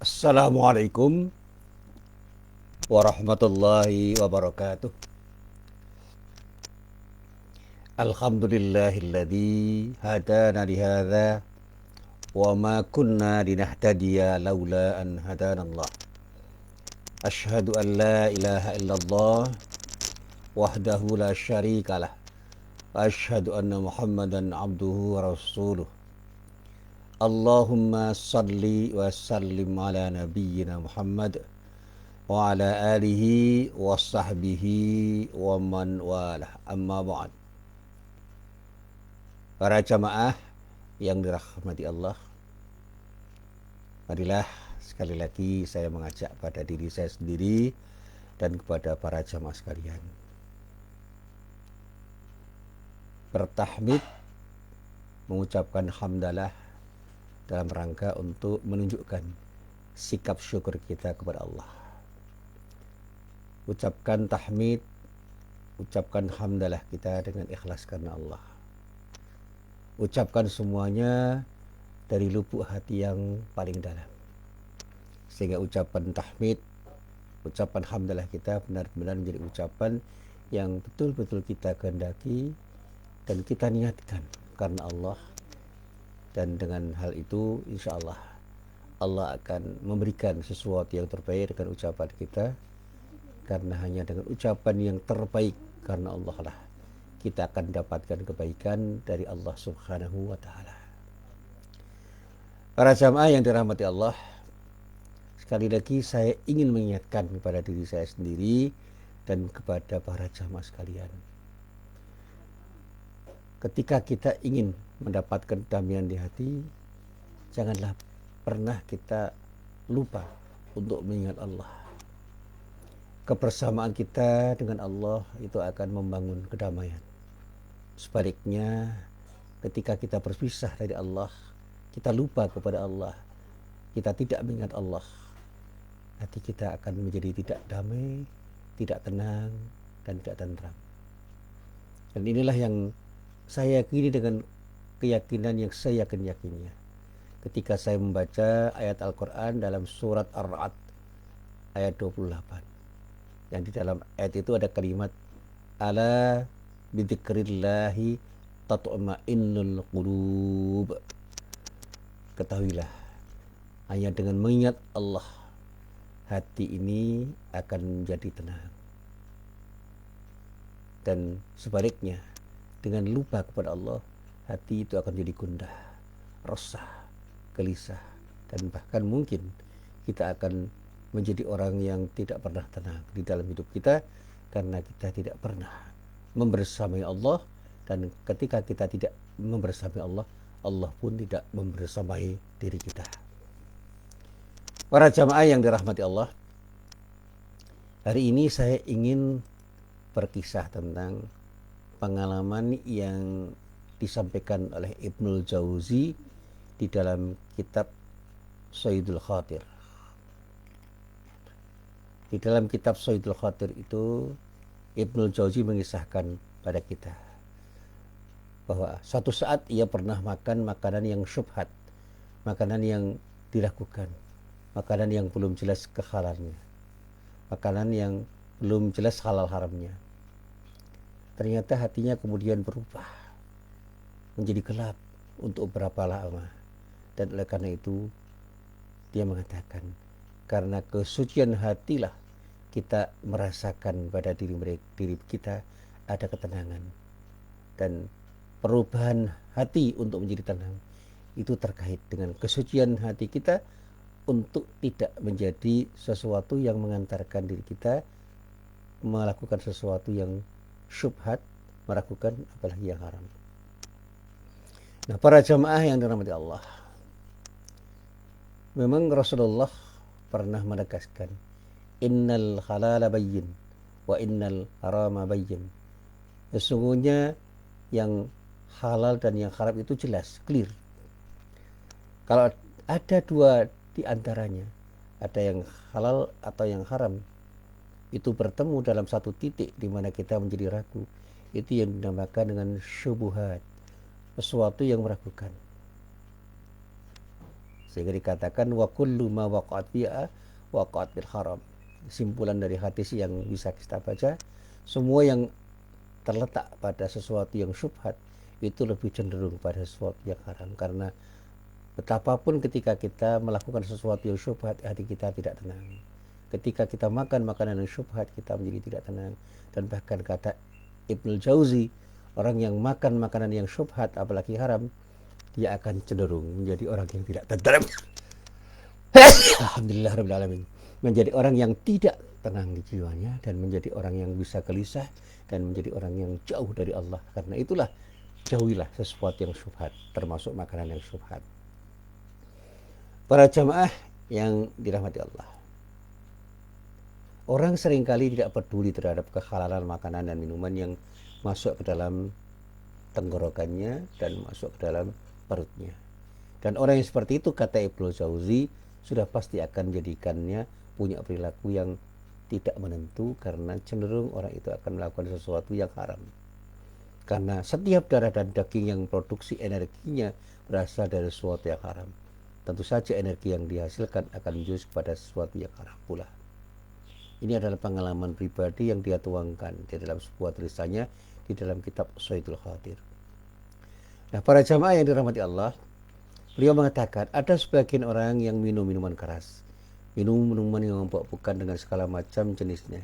Assalamualaikum warahmatullahi wabarakatuh. Alhamdulillahilladzi hadana lihadza wa ma kunna linahtadiya laula an hadanallah. Asyhadu an la ilaha illallah wahdahu la syarikalah wa asyhadu anna Muhammadan abduhu wa rasuluh. Allahumma salli wa sallim ala nabiyyina Muhammad wa ala alihi wa sahbihi wa man walah, amma ba'd. Para jamaah yang dirahmati Allah, marilah sekali lagi saya mengajak pada diri saya sendiri dan kepada para jamaah sekalian bertahmid, mengucapkan hamdalah dalam rangka untuk menunjukkan sikap syukur kita kepada Allah. Ucapkan tahmid, ucapkan hamdalah kita dengan ikhlas karena Allah. Ucapkan semuanya dari lubuk hati yang paling dalam, sehingga ucapan tahmid, ucapan hamdalah kita benar-benar menjadi ucapan yang betul-betul kita kehendaki dan kita niatkan karena Allah. Dan dengan hal itu insya Allah Allah akan memberikan sesuatu yang terbaik dengan ucapan kita, karena hanya dengan ucapan yang terbaik karena Allah lah kita akan dapatkan kebaikan dari Allah Subhanahu wa Ta'ala. Para jamaah yang dirahmati Allah, sekali lagi saya ingin mengingatkan kepada diri saya sendiri dan kepada para jamaah sekalian. Ketika kita ingin mendapatkan kedamaian di hati, janganlah pernah kita lupa untuk mengingat Allah. Kebersamaan kita dengan Allah itu akan membangun kedamaian. Sebaliknya, ketika kita berpisah dari Allah, kita lupa kepada Allah, kita tidak mengingat Allah, hati kita akan menjadi tidak damai, tidak tenang, dan tidak tentram. Dan inilah yang saya yakini dengan keyakinan yang saya yakinnya. Ketika saya membaca ayat Al-Quran dalam surat Ar-Ra'd ayat 28, yang di dalam ayat itu ada kalimat ala bidzikrillahi tatma'innul qulub. Ketahuilah, hanya dengan mengingat Allah hati ini akan menjadi tenang. Dan sebaliknya, dengan lupa kepada Allah, hati itu akan jadi gundah, resah, gelisah, dan bahkan mungkin kita akan menjadi orang yang tidak pernah tenang di dalam hidup kita, karena kita tidak pernah membersamai Allah. Dan ketika kita tidak membersamai Allah, Allah pun tidak membersamai diri kita. Para jamaah yang dirahmati Allah, hari ini saya ingin berkisah tentang pengalaman yang disampaikan oleh Ibnul Jauzi di dalam kitab Sayyidul Khatir. Di dalam kitab Sayyidul Khatir itu Ibnul Jauzi mengisahkan pada kita bahwa suatu saat ia pernah makan makanan yang syubhat, makanan yang diragukan, makanan yang belum jelas kehalalannya, makanan yang belum jelas halal haramnya. Ternyata hatinya kemudian berubah menjadi gelap untuk beberapa lama. Dan oleh karena itu dia mengatakan, karena kesucian hatilah kita merasakan pada diri kita ada ketenangan. Dan perubahan hati untuk menjadi tenang itu terkait dengan kesucian hati kita untuk tidak menjadi sesuatu yang mengantarkan diri kita melakukan sesuatu yang syubhat, meragukan, apalagi yang haram. Nah, para jamaah yang dirahmati Allah, memang Rasulullah pernah menegaskan, innal halala bayyin wa innal harama bayyin. Sesungguhnya yang halal dan yang haram itu jelas, clear. Kalau ada dua di antaranya, ada yang halal atau yang haram, itu bertemu dalam satu titik di mana kita menjadi ragu, itu yang dinamakan dengan syubhat, sesuatu yang meragukan. Sehingga dikatakan wa kullu ma waqa'at fiha waqa'at bil haram. Simpulan dari hadis yang bisa kita baca, semua yang terletak pada sesuatu yang syubhat itu lebih cenderung pada sesuatu yang haram. Karena betapapun ketika kita melakukan sesuatu yang syubhat, hati kita tidak tenang. Ketika kita makan makanan yang syubhat, kita menjadi tidak tenang. Dan bahkan kata Ibnul Jauzi, orang yang makan makanan yang syubhat apalagi haram, dia akan cenderung menjadi orang yang tidak tenang. Alhamdulillah rabbil alamin. Menjadi orang yang tidak tenang di jiwanya dan menjadi orang yang bisa gelisah dan menjadi orang yang jauh dari Allah. Karena itulah jauhilah sesuatu yang syubhat, termasuk makanan yang syubhat. Para jamaah yang dirahmati Allah, orang seringkali tidak peduli terhadap kehalalan makanan dan minuman yang masuk ke dalam tenggorokannya dan masuk ke dalam perutnya. Dan orang yang seperti itu, kata Ibnu Jauzi, sudah pasti akan menjadikannya punya perilaku yang tidak menentu, karena cenderung orang itu akan melakukan sesuatu yang haram. Karena setiap darah dan daging yang produksi energinya berasal dari sesuatu yang haram. Tentu saja energi yang dihasilkan akan menjurus kepada sesuatu yang haram pula. Ini adalah pengalaman pribadi yang dia tuangkan di dalam sebuah tulisannya di dalam kitab Sayyidul Khatir. Nah, para jamaah yang dirahmati Allah, beliau mengatakan ada sebagian orang yang minum minuman keras, minum minuman yang memabukkan dengan segala macam jenisnya.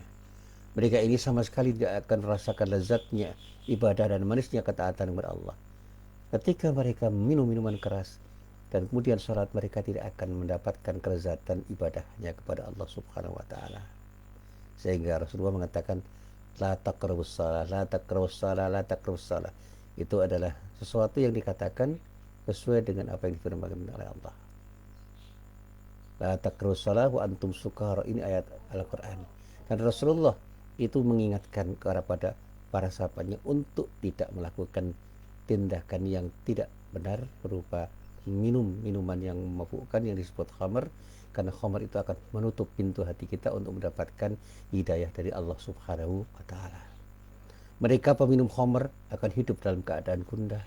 Mereka ini sama sekali tidak akan merasakan lezatnya ibadah dan manisnya ketaatan kepada Allah. Ketika mereka minum minuman keras dan kemudian sholat, mereka tidak akan mendapatkan kelezatan ibadahnya kepada Allah Subhanahu wa Ta'ala. Sehingga Rasulullah mengatakan, la taqrabus shalah, la taqrabus shalah, la taqrabus shalah. Itu adalah sesuatu yang dikatakan sesuai dengan apa yang difirmankan oleh Allah. La taqrabus shalah wa antum sukara. Ini ayat Al-Quran. Dan Rasulullah itu mengingatkan kepada para sahabatnya untuk tidak melakukan tindakan yang tidak benar berupa minum minuman yang memabukkan yang disebut khamar, karena khamar itu akan menutup pintu hati kita untuk mendapatkan hidayah dari Allah Subhanahu wa Ta'ala. Mereka peminum khamar akan hidup dalam keadaan gundah,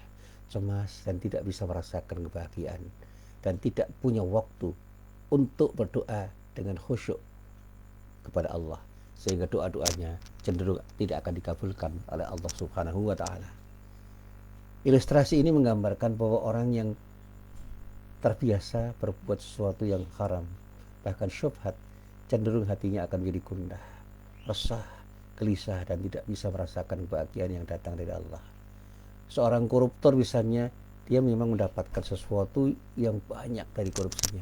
cemas, dan tidak bisa merasakan kebahagiaan, dan tidak punya waktu untuk berdoa dengan khusyuk kepada Allah, sehingga doa-doanya cenderung tidak akan dikabulkan oleh Allah Subhanahu wa Ta'ala. Ilustrasi ini menggambarkan bahwa orang yang terbiasa berbuat sesuatu yang haram, bahkan syubhat, cenderung hatinya akan menjadi gundah, resah, gelisah, dan tidak bisa merasakan kebahagiaan yang datang dari Allah. Seorang koruptor misalnya, dia memang mendapatkan sesuatu yang banyak dari korupsinya,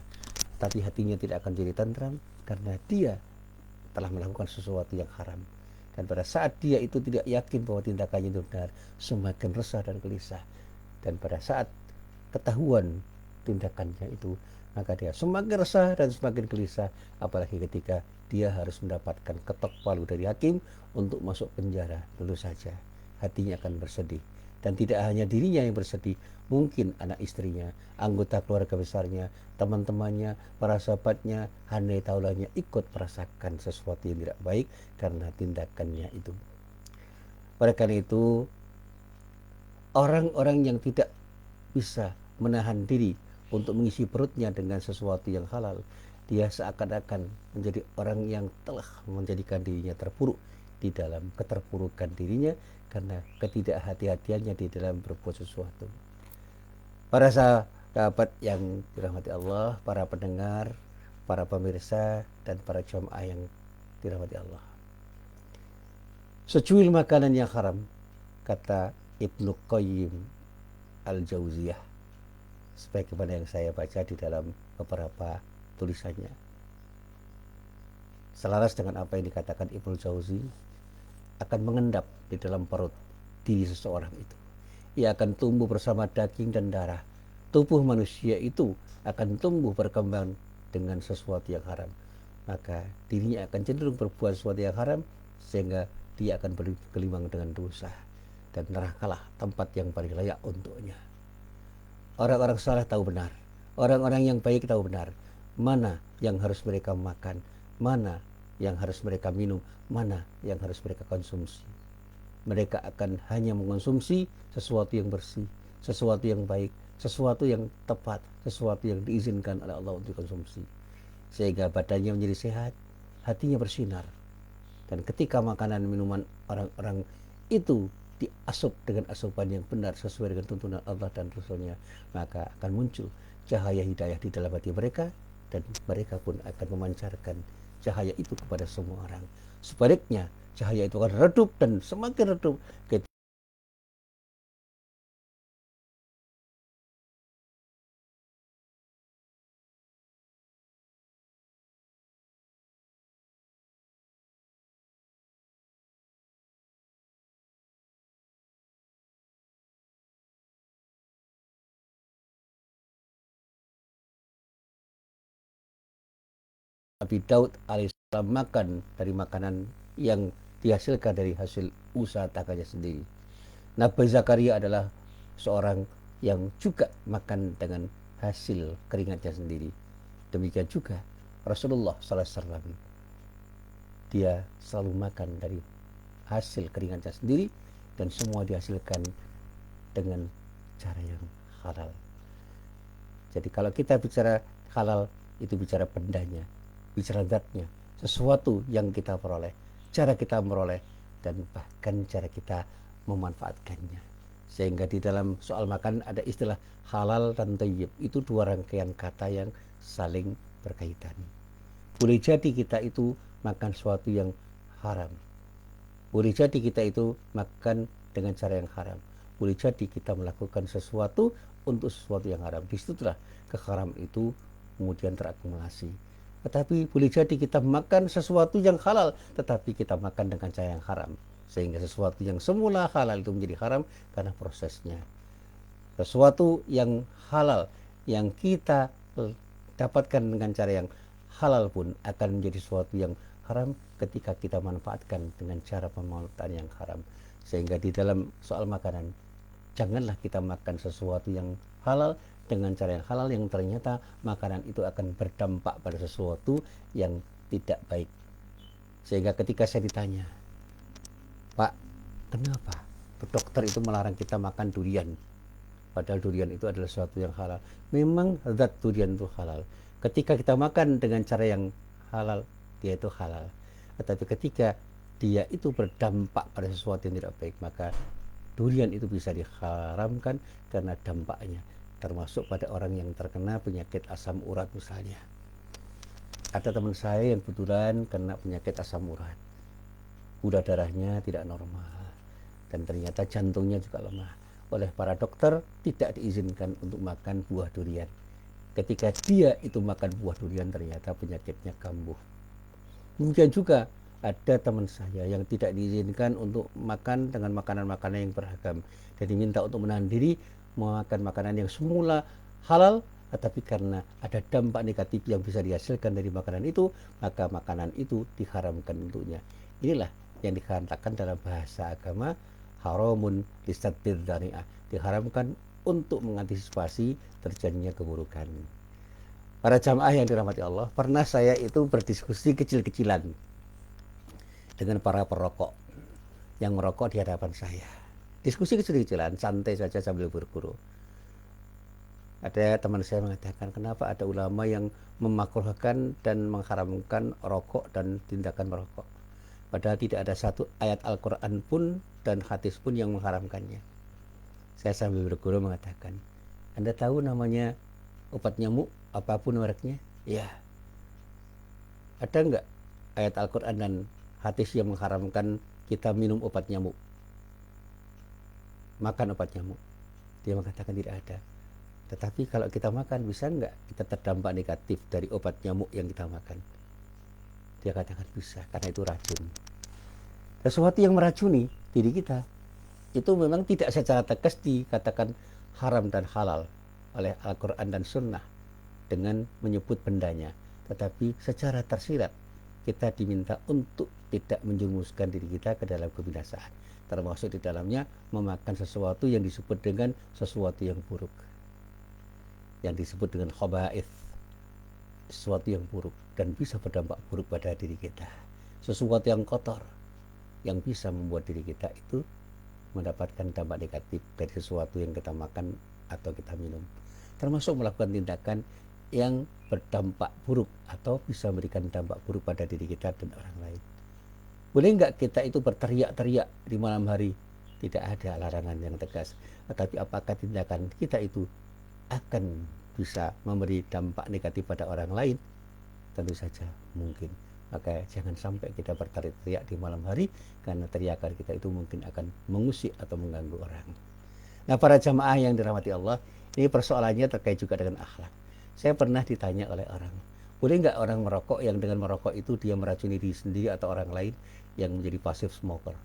tapi hatinya tidak akan jadi tentram karena dia telah melakukan sesuatu yang haram. Dan pada saat dia itu tidak yakin bahwa tindakannya itu benar, semakin resah dan gelisah. Dan pada saat ketahuan tindakannya itu, maka dia semakin resah dan semakin gelisah, apalagi ketika dia harus mendapatkan ketok palu dari hakim untuk masuk penjara. Tentu saja hatinya akan bersedih, dan tidak hanya dirinya yang bersedih, mungkin anak istrinya, anggota keluarga besarnya, teman-temannya, para sahabatnya, handai taulanya ikut merasakan sesuatu yang tidak baik karena tindakannya itu. Oleh karena itu, orang-orang yang tidak bisa menahan diri untuk mengisi perutnya dengan sesuatu yang halal, dia seakan-akan menjadi orang yang telah menjadikan dirinya terpuruk di dalam keterpurukan dirinya karena ketidakhati-hatiannya di dalam berbuat sesuatu. Para sahabat yang dirahmati Allah, para pendengar, para pemirsa, dan para jamaah yang dirahmati Allah, secuil makanan yang haram, kata Ibnu Qayyim Al-Jauziyah, sebagaimana yang saya baca di dalam beberapa tulisannya, selaras dengan apa yang dikatakan Ibnu Jauzi, akan mengendap di dalam perut diri seseorang itu. Ia akan tumbuh bersama daging dan darah. Tubuh manusia itu akan tumbuh berkembang dengan sesuatu yang haram. Maka dirinya akan cenderung berbuat sesuatu yang haram, sehingga dia akan bergelimang dengan dosa. Dan nerakalah tempat yang paling layak untuknya. Orang-orang saleh tahu benar, orang-orang yang baik tahu benar mana yang harus mereka makan, mana yang harus mereka minum, mana yang harus mereka konsumsi. Mereka akan hanya mengonsumsi sesuatu yang bersih, sesuatu yang baik, sesuatu yang tepat, sesuatu yang diizinkan oleh Allah untuk konsumsi. Sehingga badannya menjadi sehat, hatinya bersinar. Dan ketika makanan minuman orang-orang itu diasup dengan asupan yang benar sesuai dengan tuntunan Allah dan Rasulnya, maka akan muncul cahaya hidayah di dalam hati mereka, dan mereka pun akan memancarkan cahaya itu kepada semua orang. Sebaliknya, cahaya itu akan redup dan semakin redup ketika Nabi Daud alaihissalam makan dari makanan yang dihasilkan dari hasil usaha tangannya sendiri. Nabi Zakaria adalah seorang yang juga makan dengan hasil keringatnya sendiri. Demikian juga Rasulullah SAW, dia selalu makan dari hasil keringatnya sendiri, dan semua dihasilkan dengan cara yang halal. Jadi kalau kita bicara halal, itu bicara bendanya, bicara zatnya, sesuatu yang kita peroleh, cara kita meroleh, dan bahkan cara kita memanfaatkannya. Sehingga di dalam soal makan ada istilah halal dan thayyib. Itu dua rangkaian kata yang saling berkaitan. Boleh jadi kita itu makan sesuatu yang haram. Boleh jadi kita itu makan dengan cara yang haram. Boleh jadi kita melakukan sesuatu untuk sesuatu yang haram. Disitulah keharam itu kemudian terakumulasi. Tetapi boleh jadi kita makan sesuatu yang halal, tetapi kita makan dengan cara yang haram. Sehingga sesuatu yang semula halal itu menjadi haram karena prosesnya. Sesuatu yang halal yang kita dapatkan dengan cara yang halal pun akan menjadi sesuatu yang haram ketika kita manfaatkan dengan cara pemanfaatan yang haram. Sehingga di dalam soal makanan, janganlah kita makan sesuatu yang halal dengan cara yang halal yang ternyata makanan itu akan berdampak pada sesuatu yang tidak baik. Sehingga ketika saya ditanya, Pak, kenapa dokter itu melarang kita makan durian? Padahal durian itu adalah sesuatu yang halal. Memang zat durian itu halal. Ketika kita makan dengan cara yang halal, dia itu halal. Tetapi ketika dia itu berdampak pada sesuatu yang tidak baik, maka durian itu bisa diharamkan karena dampaknya. Termasuk pada orang yang terkena penyakit asam urat misalnya. Ada teman saya yang kebetulan kena penyakit asam urat. Gula darahnya tidak normal. Dan ternyata jantungnya juga lemah. Oleh para dokter tidak diizinkan untuk makan buah durian. Ketika dia itu makan buah durian, ternyata penyakitnya kambuh. Demikian juga ada teman saya yang tidak diizinkan untuk makan dengan makanan-makanan yang beragam, dan diminta untuk menahan diri memakan makanan yang semula halal, tetapi karena ada dampak negatif yang bisa dihasilkan dari makanan itu, maka makanan itu diharamkan untuknya. Inilah yang dikatakan dalam bahasa agama haramun lisatir dari'ah, diharamkan untuk mengantisipasi terjadinya keburukan. Para jamaah yang dirahmati Allah, pernah saya itu berdiskusi kecil-kecilan dengan para perokok yang merokok di hadapan saya. Diskusi kecil-kecilan, santai saja sambil berguru. Ada teman saya mengatakan, kenapa ada ulama yang memakruhkan dan mengharamkan rokok dan tindakan merokok? Padahal tidak ada satu ayat Al-Quran pun dan hadis pun yang mengharamkannya. Saya sambil berguru mengatakan, Anda tahu namanya obat nyamuk apapun mereknya? Ya. Ada enggak ayat Al-Quran dan hadis yang mengharamkan kita minum obat nyamuk, makan obat nyamuk? Dia mengatakan tidak ada. Tetapi kalau kita makan, bisa enggak kita terdampak negatif dari obat nyamuk yang kita makan? Dia katakan bisa, karena itu racun. Sesuatu yang meracuni diri kita itu memang tidak secara tegas dikatakan haram dan halal oleh Al-Quran dan Sunnah dengan menyebut bendanya, tetapi secara tersirat kita diminta untuk tidak menjerumuskan diri kita ke dalam kebinasaan, termasuk di dalamnya memakan sesuatu yang disebut dengan sesuatu yang buruk, yang disebut dengan khaba'ith, sesuatu yang buruk dan bisa berdampak buruk pada diri kita, sesuatu yang kotor yang bisa membuat diri kita itu mendapatkan dampak negatif dari sesuatu yang kita makan atau kita minum. Termasuk melakukan tindakan yang berdampak buruk atau bisa memberikan dampak buruk pada diri kita dan orang lain. Boleh nggak kita itu berteriak-teriak di malam hari? Tidak ada larangan yang tegas. Tetapi apakah tindakan kita itu akan bisa memberi dampak negatif pada orang lain? Tentu saja mungkin. Maka jangan sampai kita berteriak-teriak di malam hari, karena teriakan kita itu mungkin akan mengusik atau mengganggu orang. Nah, para jamaah yang dirahmati Allah, ini persoalannya terkait juga dengan akhlak. Saya pernah ditanya oleh orang, boleh nggak orang merokok yang dengan merokok itu dia meracuni diri sendiri atau orang lain yang menjadi passive smoker?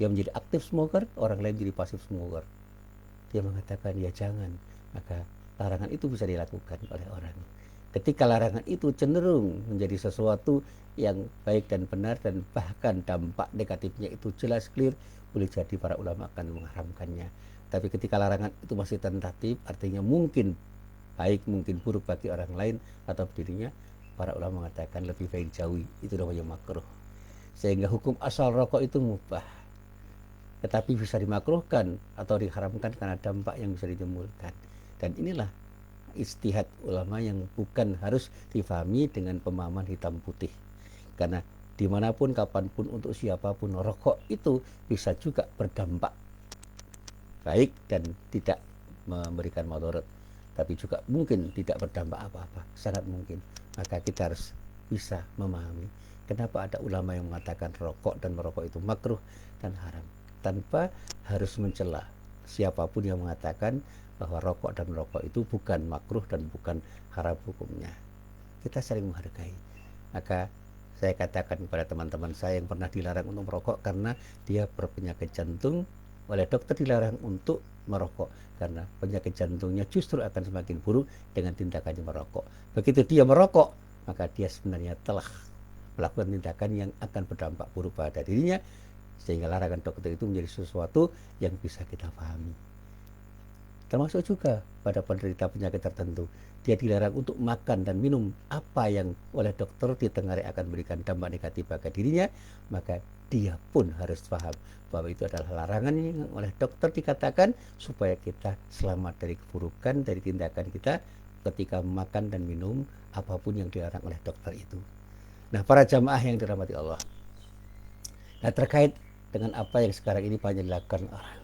Dia menjadi active smoker, orang lain jadi passive smoker. Dia mengatakan, ya jangan. Maka larangan itu bisa dilakukan oleh orang. Ketika larangan itu cenderung menjadi sesuatu yang baik dan benar, dan bahkan dampak negatifnya itu jelas clear, boleh jadi para ulama akan mengharamkannya. Tapi ketika larangan itu masih tentatif, artinya mungkin baik mungkin buruk bagi orang lain atau dirinya, para ulama mengatakan lebih baik jauhi, itu namanya makruh. Sehingga hukum asal rokok itu mubah, tetapi bisa dimakruhkan atau diharamkan karena dampak yang bisa ditimbulkan. Dan inilah ijtihad ulama yang bukan harus difahami dengan pemahaman hitam putih. Karena dimanapun, kapanpun, untuk siapapun, rokok itu bisa juga berdampak baik dan tidak memberikan mudarat, tapi juga mungkin tidak berdampak apa-apa, sangat mungkin. Maka kita harus bisa memahami kenapa ada ulama yang mengatakan rokok dan merokok itu makruh dan haram, tanpa harus mencela siapapun yang mengatakan bahwa rokok dan merokok itu bukan makruh dan bukan haram hukumnya. Kita saling menghargai. Maka saya katakan kepada teman-teman saya yang pernah dilarang untuk merokok karena dia berpenyakit jantung, oleh dokter dilarang untuk merokok karena penyakit jantungnya justru akan semakin buruk dengan tindakannya merokok. Begitu dia merokok, maka dia sebenarnya telah melakukan tindakan yang akan berdampak buruk pada dirinya, sehingga larangan dokter itu menjadi sesuatu yang bisa kita pahami. Termasuk juga pada penderita penyakit tertentu, dia dilarang untuk makan dan minum apa yang oleh dokter ditengarai akan memberikan dampak negatif pada dirinya, maka dia pun harus paham bahwa itu adalah larangan yang oleh dokter dikatakan supaya kita selamat dari keburukan, dari tindakan kita ketika makan dan minum apapun yang dilarang oleh dokter itu. Nah, para jamaah yang dirahmati Allah, nah terkait dengan apa yang sekarang ini banyak dilakukan orang,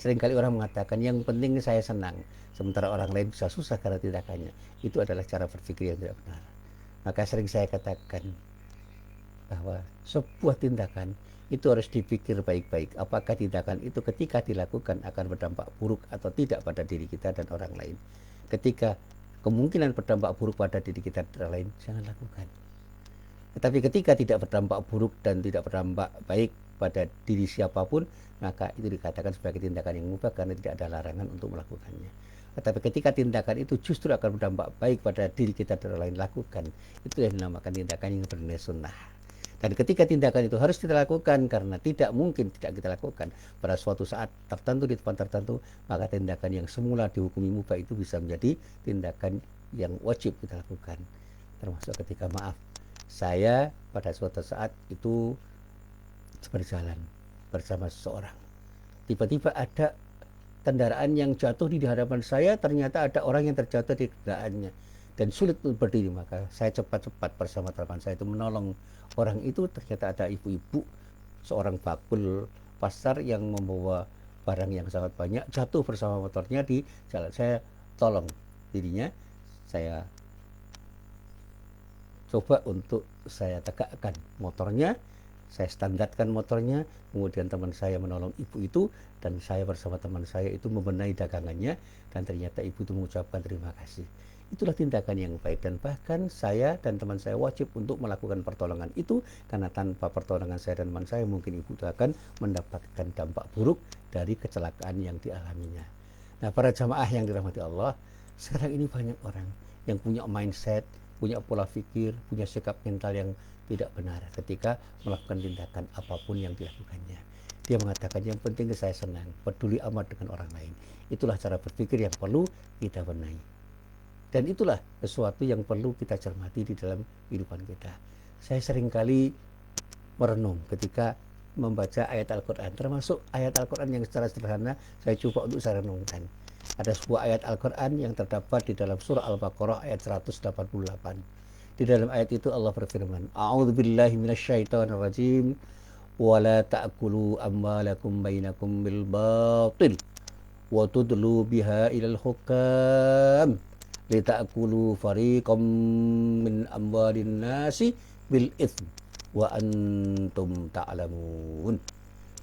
seringkali orang mengatakan yang penting saya senang, sementara orang lain bisa susah karena tindakannya. Itu adalah cara berpikir yang tidak benar. Maka sering saya katakan bahwa sebuah tindakan itu harus dipikir baik-baik. Apakah tindakan itu ketika dilakukan akan berdampak buruk atau tidak pada diri kita dan orang lain. Ketika kemungkinan berdampak buruk pada diri kita dan orang lain, jangan lakukan. Tetapi ketika tidak berdampak buruk dan tidak berdampak baik pada diri siapapun, maka itu dikatakan sebagai tindakan yang mubah karena tidak ada larangan untuk melakukannya. Tetapi ketika tindakan itu justru akan berdampak baik pada diri kita dan orang lain, lakukan. Itu yang dinamakan tindakan yang bernilai sunnah. Dan ketika tindakan itu harus kita lakukan karena tidak mungkin tidak kita lakukan pada suatu saat tertentu di tempat tertentu, maka tindakan yang semula dihukumi mubah itu bisa menjadi tindakan yang wajib kita lakukan. Termasuk ketika saya pada suatu saat itu berjalan bersama seseorang, tiba-tiba ada kendaraan yang jatuh di hadapan saya, ternyata ada orang yang terjatuh di kendaraannya dan sulit untuk berdiri. Maka saya cepat-cepat bersama teman saya itu menolong orang itu. Ternyata ada ibu-ibu seorang bakul pasar yang membawa barang yang sangat banyak, jatuh bersama motornya di jalan. Saya tolong dirinya, saya coba untuk saya tegakkan motornya, saya standarkan motornya, kemudian teman saya menolong ibu itu, dan saya bersama teman saya itu membenahi dagangannya, dan ternyata ibu itu mengucapkan terima kasih. Itulah tindakan yang baik, dan bahkan saya dan teman saya wajib untuk melakukan pertolongan itu, karena tanpa pertolongan saya dan teman saya mungkin ibu itu akan mendapatkan dampak buruk dari kecelakaan yang dialaminya. Nah, para jamaah yang dirahmati Allah, sekarang ini banyak orang yang punya mindset, punya pola pikir, punya sikap mental yang tidak benar ketika melakukan tindakan apapun yang dilakukannya. Dia mengatakan yang penting saya senang, peduli amat dengan orang lain. Itulah cara berpikir yang perlu kita benahi. Dan itulah sesuatu yang perlu kita cermati di dalam kehidupan kita. Saya seringkali merenung ketika membaca ayat Al-Quran, termasuk ayat Al-Quran yang secara sederhana saya coba untuk saya renungkan. Ada sebuah ayat Al-Quran yang terdapat di dalam surah Al-Baqarah ayat 188. Di dalam ayat itu Allah berfirman, A'udzubillahi minasyaitonirrajim, wa la ta'kulu amwalakum bainakum bil batil wa tudlu biha ilal hukam lita'kulu fariqam min amwalin nasi bil itsm wa antum ta'lamun.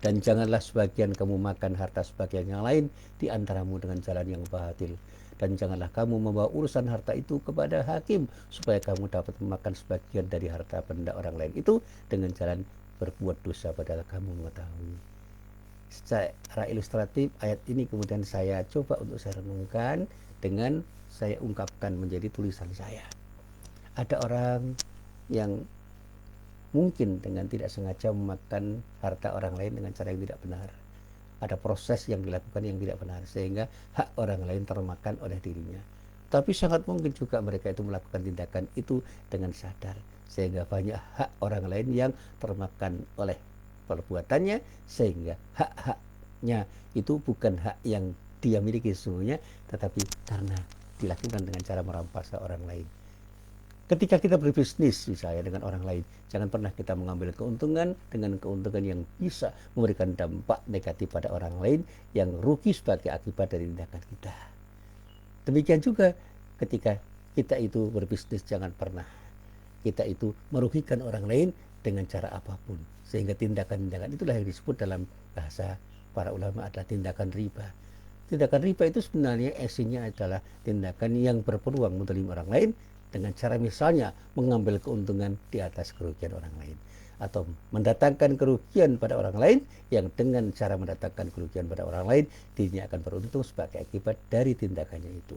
Dan janganlah sebagian kamu makan harta sebagian yang lain di antaramu dengan jalan yang batil. Dan janganlah kamu membawa urusan harta itu kepada hakim supaya kamu dapat memakan sebagian dari harta benda orang lain itu dengan jalan berbuat dosa padahal kamu mengetahui. Secara ilustratif ayat ini kemudian saya coba untuk saya renungkan dengan saya ungkapkan menjadi tulisan saya. Ada orang yang mungkin dengan tidak sengaja memakan harta orang lain dengan cara yang tidak benar. Ada proses yang dilakukan yang tidak benar sehingga hak orang lain termakan oleh dirinya. Tapi sangat mungkin juga mereka itu melakukan tindakan itu dengan sadar sehingga banyak hak orang lain yang termakan oleh perbuatannya sehingga hak-haknya itu bukan hak yang dia miliki sesungguhnya tetapi karena dilakukan dengan cara merampas orang lain. Ketika kita berbisnis misalnya dengan orang lain, jangan pernah kita mengambil keuntungan dengan keuntungan yang bisa memberikan dampak negatif pada orang lain yang rugi sebagai akibat dari tindakan kita. Demikian juga ketika kita itu berbisnis, jangan pernah kita itu merugikan orang lain dengan cara apapun. Sehingga tindakan-tindakan itulah yang disebut dalam bahasa para ulama adalah tindakan riba. Tindakan riba itu sebenarnya esensinya adalah tindakan yang berpeluang menzalim orang lain dengan cara misalnya mengambil keuntungan di atas kerugian orang lain atau mendatangkan kerugian pada orang lain yang dengan cara mendatangkan kerugian pada orang lain dirinya akan beruntung sebagai akibat dari tindakannya itu.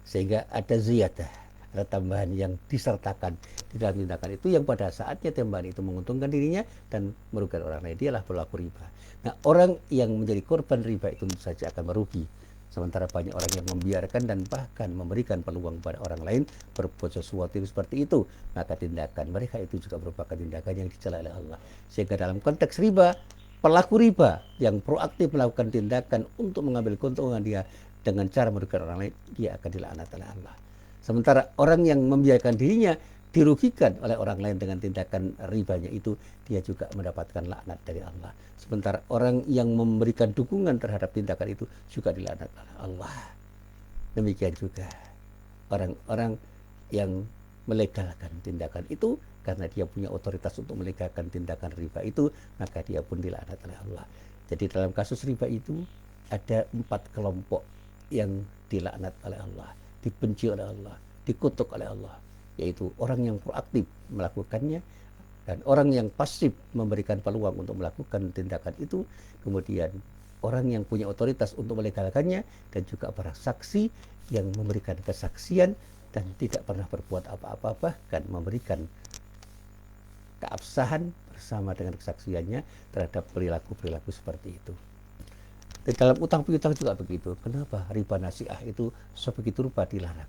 Sehingga ada ziyadah, ada tambahan yang disertakan di dalam tindakan itu yang pada saatnya tambahan itu menguntungkan dirinya dan merugikan orang lain, dialah pelaku riba. Nah, orang yang menjadi korban riba itu tentu saja akan merugi. Sementara banyak orang yang membiarkan dan bahkan memberikan peluang pada orang lain berbuat sesuatu yang seperti itu, maka tindakan mereka itu juga merupakan tindakan yang dicela oleh Allah. Sehingga dalam konteks riba, pelaku riba yang proaktif melakukan tindakan untuk mengambil keuntungan dia dengan cara merugikan orang lain, dia akan dilaknat oleh Allah. Sementara orang yang membiarkan dirinya dirugikan oleh orang lain dengan tindakan ribanya itu, dia juga mendapatkan laknat dari Allah. Sementara orang yang memberikan dukungan terhadap tindakan itu juga dilaknat oleh Allah. Demikian juga orang-orang yang melegalkan tindakan itu karena dia punya otoritas untuk melegalkan tindakan riba itu, maka dia pun dilaknat oleh Allah. Jadi dalam kasus riba itu ada 4 kelompok yang dilaknat oleh Allah, dibenci oleh Allah, dikutuk oleh Allah, yaitu orang yang proaktif melakukannya dan orang yang pasif memberikan peluang untuk melakukan tindakan itu, kemudian orang yang punya otoritas untuk melegalkannya, dan juga para saksi yang memberikan kesaksian dan tidak pernah berbuat apa-apa, bahkan memberikan keabsahan bersama dengan kesaksiannya terhadap perilaku-perilaku seperti itu. Di dalam utang piutang juga begitu. Kenapa riba nasiah itu sebegitu rupa dilarang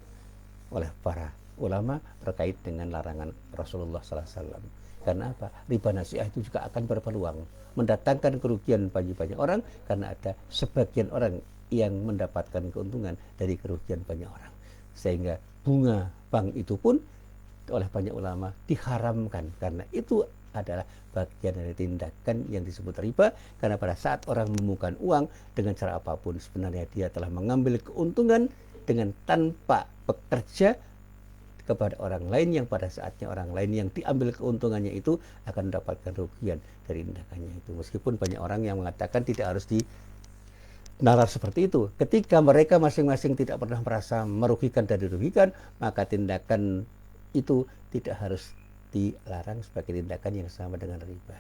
oleh para ulama terkait dengan larangan Rasulullah SAW? Karena apa? Riba nasiah itu juga akan berpeluang mendatangkan kerugian bagi banyak orang karena ada sebagian orang yang mendapatkan keuntungan dari kerugian banyak orang. Sehingga bunga bank itu pun oleh banyak ulama diharamkan karena itu adalah bagian dari tindakan yang disebut riba, karena pada saat orang menemukan uang dengan cara apapun sebenarnya dia telah mengambil keuntungan dengan tanpa bekerja kepada orang lain yang pada saatnya orang lain yang diambil keuntungannya itu akan mendapatkan kerugian dari tindakannya itu. Meskipun banyak orang yang mengatakan tidak harus nalar seperti itu. Ketika mereka masing-masing tidak pernah merasa merugikan dan dirugikan, maka tindakan itu tidak harus dilarang sebagai tindakan yang sama dengan riba.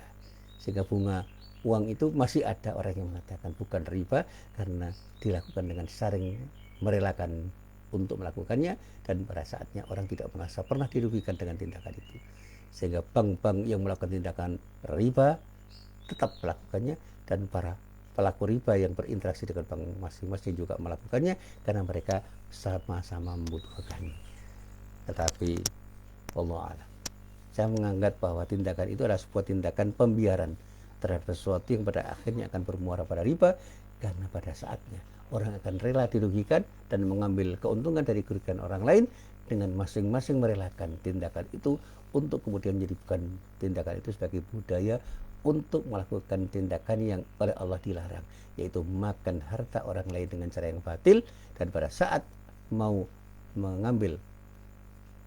Sehingga bunga uang itu masih ada orang yang mengatakan bukan riba karena dilakukan dengan saring merelakan untuk melakukannya, dan pada saatnya orang tidak merasa pernah dirugikan dengan tindakan itu. Sehingga bank-bank yang melakukan tindakan riba tetap melakukannya, dan para pelaku riba yang berinteraksi dengan bank masing-masing juga melakukannya karena mereka sama-sama membutuhkan. Tetapi Allah a'lam, saya menganggap bahwa tindakan itu adalah sebuah tindakan pembiaran terhadap sesuatu yang pada akhirnya akan bermuara pada riba, karena pada saatnya orang akan rela dirugikan dan mengambil keuntungan dari kerugian orang lain dengan masing-masing merelakan tindakan itu untuk kemudian menjadikan tindakan itu sebagai budaya untuk melakukan tindakan yang oleh Allah dilarang, yaitu makan harta orang lain dengan cara yang batil, dan pada saat mau mengambil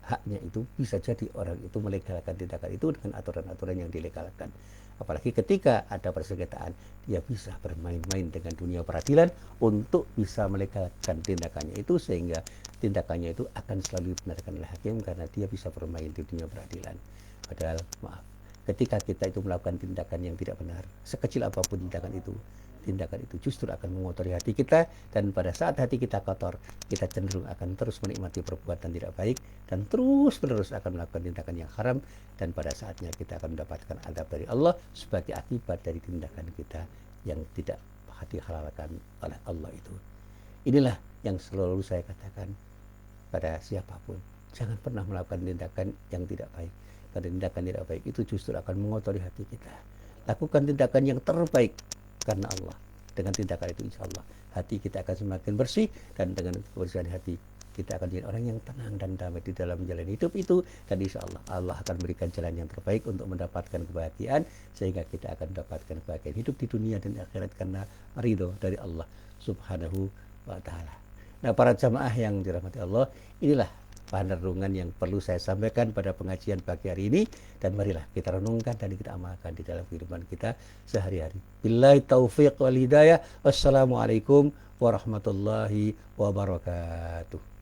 haknya itu bisa jadi orang itu melegalkan tindakan itu dengan aturan-aturan yang dilegalkan. Apalagi ketika ada persengketaan, dia bisa bermain-main dengan dunia peradilan untuk bisa melegalkan tindakannya itu, sehingga tindakannya itu akan selalu dibenarkan oleh hakim karena dia bisa bermain di dunia peradilan. Padahal maaf, ketika kita itu melakukan tindakan yang tidak benar, sekecil apapun tindakan itu justru akan mengotori hati kita, dan pada saat hati kita kotor, kita cenderung akan terus menikmati perbuatan tidak baik dan terus-menerus akan melakukan tindakan yang haram, dan pada saatnya kita akan mendapatkan adab dari Allah sebagai akibat dari tindakan kita yang tidak dihalalkan oleh Allah itu. Inilah yang selalu saya katakan pada siapapun, jangan pernah melakukan tindakan yang tidak baik, karena tindakan tidak baik itu justru akan mengotori hati kita. Lakukan tindakan yang terbaik karena Allah. Dengan tindakan itu insya Allah hati kita akan semakin bersih, dan dengan kebersihan hati kita akan jadi orang yang tenang dan damai di dalam menjalani hidup itu, dan insya Allah akan berikan jalan yang terbaik untuk mendapatkan kebahagiaan, sehingga kita akan mendapatkan kebahagiaan hidup di dunia dan akhirat karena ridho dari Allah Subhanahu wa Ta'ala. Nah, para jamaah yang dirahmati Allah, inilah bahan renungan yang perlu saya sampaikan pada pengajian pagi hari ini, dan marilah kita renungkan dan kita amalkan di dalam kehidupan kita sehari-hari. Billahi taufiq wal hidayah. Wassalamualaikum warahmatullahi wabarakatuh.